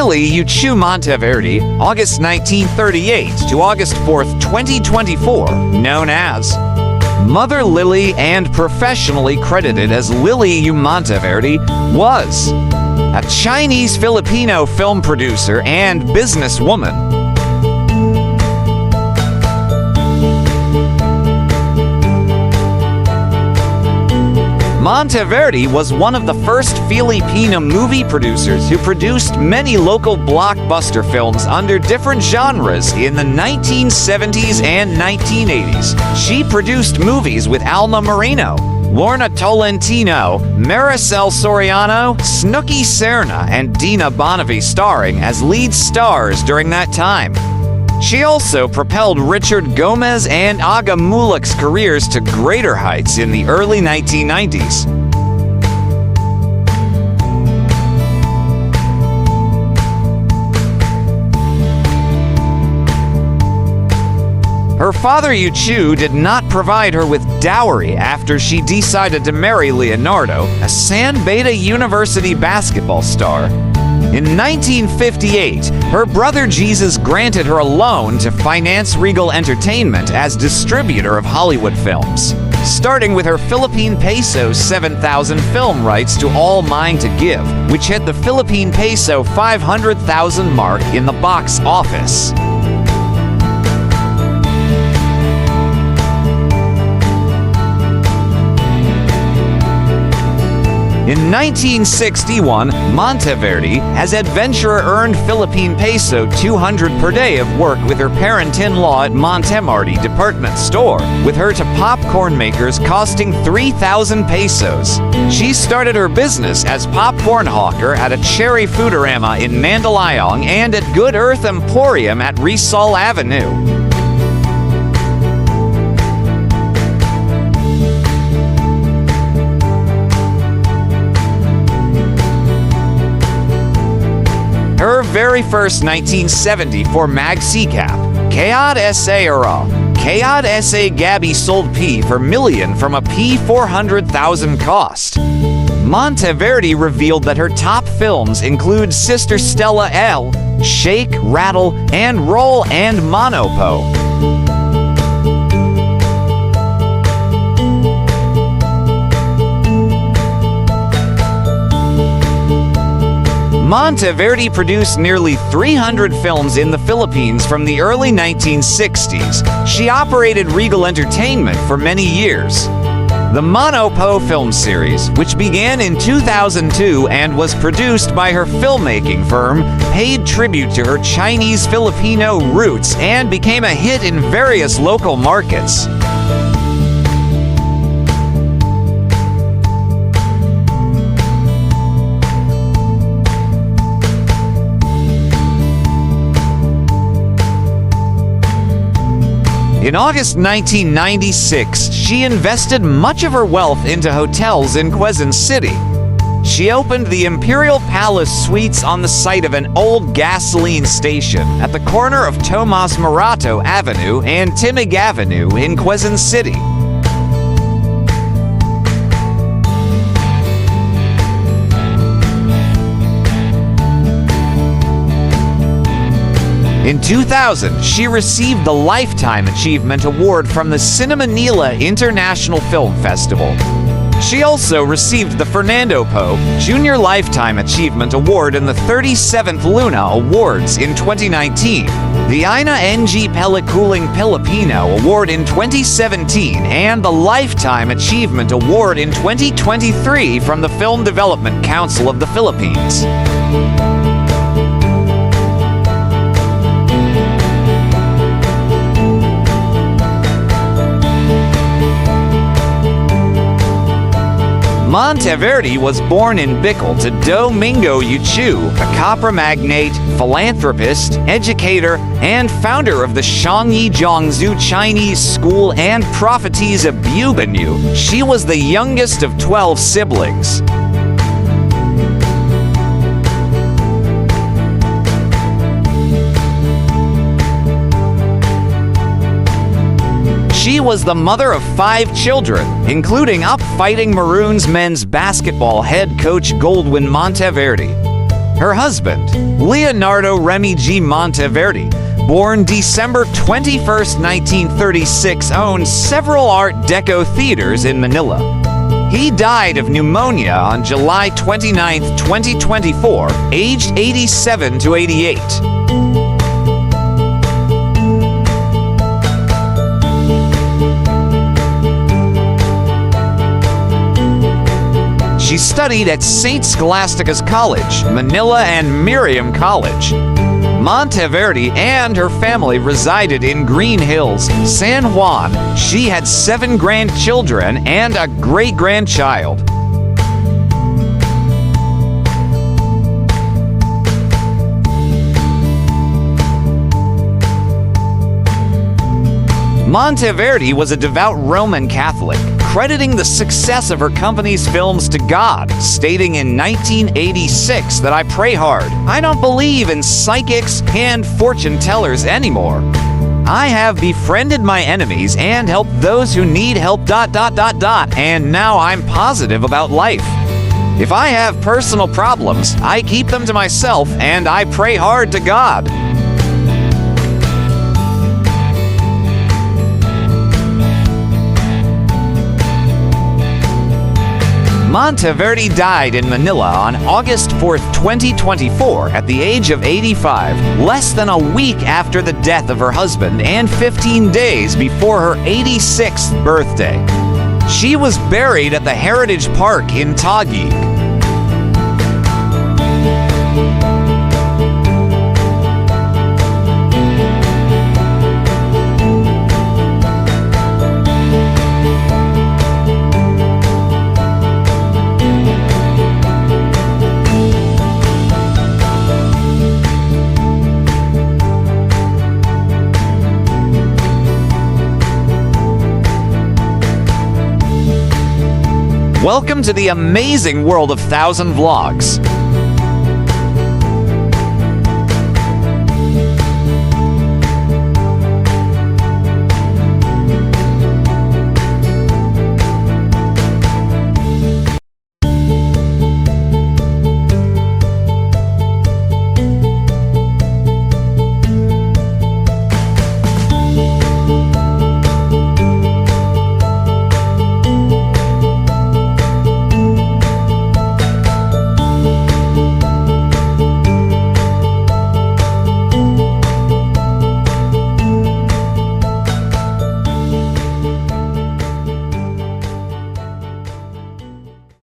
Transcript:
Lily Yuchu Monteverde, August 1938 to August 4th, 2024, known as Mother Lily and professionally credited as Lily Yu Monteverde, was a Chinese Filipino film producer and businesswoman. Monteverde was one of the first Filipino movie producers who produced many local blockbuster films under different genres in the 1970s and 1980s. She produced movies with Alma Moreno, Lorna Tolentino, Maricel Soriano, Snooki Serna, and Dina Bonavi starring as lead stars during that time. She also propelled Richard Gomez and Aga Mulak's careers to greater heights in the early 1990s. Her father Yuchu did not provide her with dowry after she decided to marry Leonardo, a San Beda University basketball star. In 1958, her brother Jesus granted her a loan to finance Regal Entertainment as distributor of Hollywood films, starting with her Philippine peso 7,000 film rights to All Mine to Give, which hit the Philippine peso 500,000 mark in the box office. In 1961, Monteverde, as adventurer, earned Philippine peso 200 per day of work with her parent-in-law at Monteverde department store, with her to popcorn makers costing 3,000 pesos. She started her business as popcorn hawker at a Cherry Foodorama in Mandaluyong and at Good Earth Emporium at Rizal Avenue. Her very first 1974 mag-CCAP, Kayad S.A. Ara, Kayad S.A. Gabby sold P for million from a P 400,000 cost. Monteverde revealed that her top films include Sister Stella L, Shake, Rattle, and Roll and Monopo. Monteverde produced nearly 300 films in the Philippines from the early 1960s. She operated Regal Entertainment for many years. The Monopo film series, which began in 2002 and was produced by her filmmaking firm, paid tribute to her Chinese Filipino roots and became a hit in various local markets. In August 1996, she invested much of her wealth into hotels in Quezon City. She opened the Imperial Palace Suites on the site of an old gasoline station at the corner of Tomas Morato Avenue and Timig Avenue in Quezon City. In 2000, she received the Lifetime Achievement Award from the Cinemanila International Film Festival. She also received the Fernando Poe Junior Lifetime Achievement Award and the 37th Luna Awards in 2019, the Ina NG Pelikuling Pilipino Award in 2017, and the Lifetime Achievement Award in 2023 from the Film Development Council of the Philippines. Monteverde was born in Bicol to Domingo Yuchu, a copra magnate, philanthropist, educator, and founder of the Shangyi Jiangsu Chinese School and prophetess of Bubanyu. She was the youngest of 12 siblings. She was the mother of 5 children, including Up Fighting Maroons men's basketball head coach Goldwyn Monteverde. Her husband, Leonardo Remy G. Monteverde, born December 21st, 1936, owned several Art Deco theaters in Manila. He died of pneumonia on July 29, 2024, aged 87 to 88. She studied at St. Scholastica's College, Manila, and Miriam College. Monteverde and her family resided in Green Hills, San Juan. She had 7 grandchildren and a great-grandchild. Monteverde was a devout Roman Catholic, crediting the success of her company's films to God, stating in 1986 that I pray hard. I don't believe in psychics and fortune tellers anymore. I have befriended my enemies and helped those who need help ... and now I'm positive about life. If I have personal problems, I keep them to myself and I pray hard to God. Monteverde died in Manila on August 4, 2024, at the age of 85, less than a week after the death of her husband and 15 days before her 86th birthday. She was buried at the Heritage Park in Taguig. Welcome to the amazing world of 1000 Vlogs.